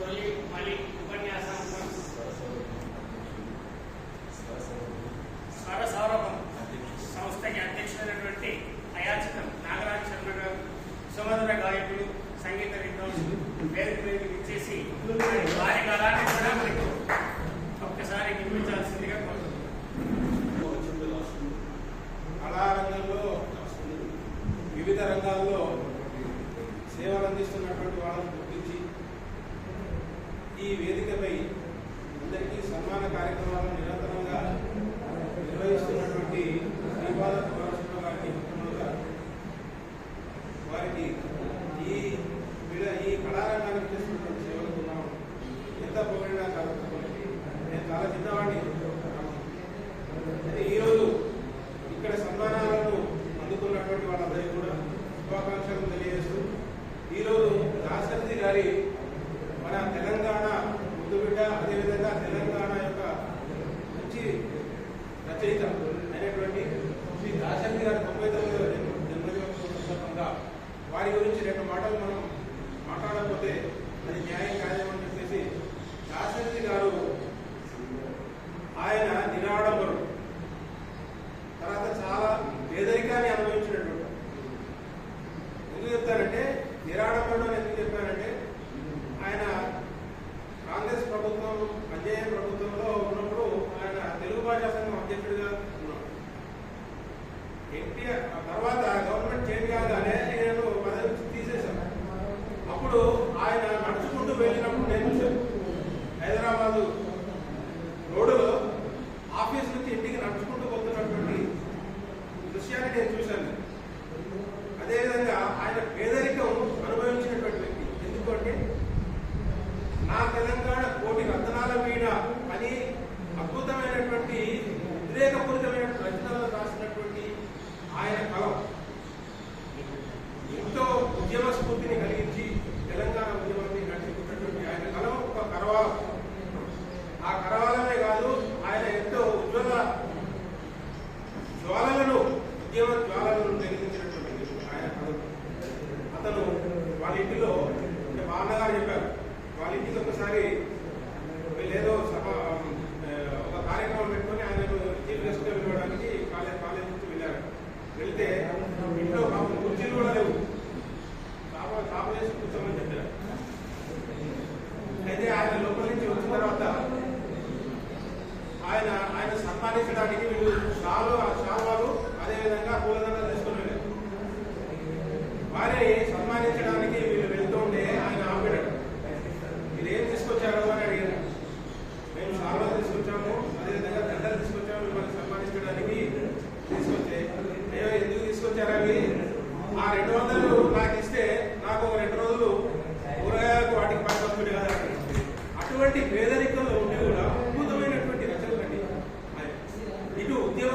తొలి మళ్ళీ ఉపన్యాసాంశం స్వరసౌరభం సంస్థకి అధ్యక్షులైనటువంటి అయాచితం నాగరాజ్ శర్మ గారు, సుమధుర గాయకులు, సంగీత విద్వాంసులు వేదిక మీదకి ఇచ్చేసి వారి కళాన్ని కూడా మనకు ఒక్కసారి వినిపించాల్సిందిగా కోరుతున్నాం. కళారంగంలో వివిధ రంగాల్లో సేవలు అందిస్తున్నటువంటి వాళ్ళని గుర్తించి ఈ వేదికపై అందరికీ సన్మాన కార్యక్రమాలను నిరంతరంగా నిర్వహిస్తున్నటువంటి శ్రీపాద కుమారస్వామి గారికి ముఖ్యంగా వారికి ఈ కళారంగానికి చేస్తున్నటువంటి సేవలకు ఉన్నాము ఎంత పొగిడినా చాలా నేను చాలా చిన్నవాడిని. ఈరోజు ఇక్కడ సన్మానాలను అందుకున్నటువంటి వాళ్ళందరికీ కూడా శుభాకాంక్షలు తెలియజేస్తూ, ఈరోజు దాశరథి గారి మన తెలంగాణ ముద్దుబిడ్డ, అదేవిధంగా తెలంగాణ యొక్క మంచి రచయిత అయినటువంటి శ్రీ దాశరథి గారి 99వ జన్మదినోత్సవం సందర్భంగా వారి గురించి 2 మాటలు మనం మాట్లాడకపోతే అది న్యాయం కాదేమని చెప్పేసి, దాశరథి గారు ఆయన నిరాడంబరుడు, తర్వాత చాలా పేదరికాన్ని అనుభవించినటువంటి. ఎందుకు చెప్తానంటే నిరాడంబరుడు అని ఎందుకు చెప్పానంటే, ఆయన కాంగ్రెస్ ప్రభుత్వం అన్యాయ ప్రభుత్వంలో ఉన్నప్పుడు ఆయన తెలుగు భాషా సంఘం అధ్యక్షుడిగా ఉన్నాడు. ఎన్టీఆర్ తర్వాత గవర్నమెంట్ చేంజ్ కాగానే నేను పదవి తీసేశాను. అప్పుడు ఆయన నడుచుకుంటూ వెళ్ళినప్పుడు నేను చూశాను. హైదరాబాదు రోడ్డులో ఆఫీస్ నుంచి ఇంటికి నడుచుకుంటూ పోతున్నటువంటి దృశ్యాన్ని నేను చూశాను. అదేవిధంగా ఆయన పేదరికం అనుభవించినటువంటి వ్యక్తి. ఎందుకంటే నా తెలంగాణ కోటి రత్నాల వీణ అని అద్భుతమైనటువంటి ఉద్రేకపూరితమైన రచనలు రాసినటువంటి ఆయన కలం ఎంతో ఉద్యమ స్ఫూర్తిని కలిగించి తెలంగాణ ఉద్యమాన్ని నడిపించినటువంటి ఆయన కలం ఒక కరవాలం. ఆ కరవాలమే కాదు, ఆయన ఎంతో ఉజ్వల జ్వాలలను, ఉద్యమ జ్వాలలను వెలిగించినటువంటి ఆయన కలం. అతను వాళ్ళ ఇంటిలో, మా అన్నగారు చెప్పారు, వాళ్ళ ఇంటికి ఒకసారి వీళ్ళేదో ఒక కార్యక్రమం పెట్టుకొని ఆయనను చీఫ్ గెస్ట్గా పిలవడానికి కాలేజ్ నుంచి వెళ్ళారు. వెళ్తే ఇంట్లో కుర్చీలు కూడా లేవు, చాప వేసి కూర్చోమని చెప్పారు. అయితే ఆయన లోపల నుంచి వచ్చిన తర్వాత ఆయన సన్మానించడానికి వీళ్ళు శాల్వాలు అదేవిధంగా పూలదండలు తీసుకుని వెళ్ళారు. వారిని సన్మానించడానికి వీళ్ళు వెళ్తుంటే ఆయన ఆపాడు. మీరు ఏం తీసుకొచ్చారు అని అడిగారు. మేము శాల్వాలు తీసుకొచ్చాము, అదేవిధంగా దండలు తీసుకొచ్చాము, మిమ్మల్ని సన్మానించడానికి తీసుకొచ్చే. అయ్యో ఎందుకు తీసుకొచ్చారు అవి? ఆ 200 నాకు ఇస్తే నాకు ఒక 2 రోజులు కూరగాయలకు వాటికి పనికొస్తుంది కదా. అటువంటి పేదరికంలో ఉండి కూడా అద్భుతమైనటువంటి రచనలండి. ఇటు ఉద్యమ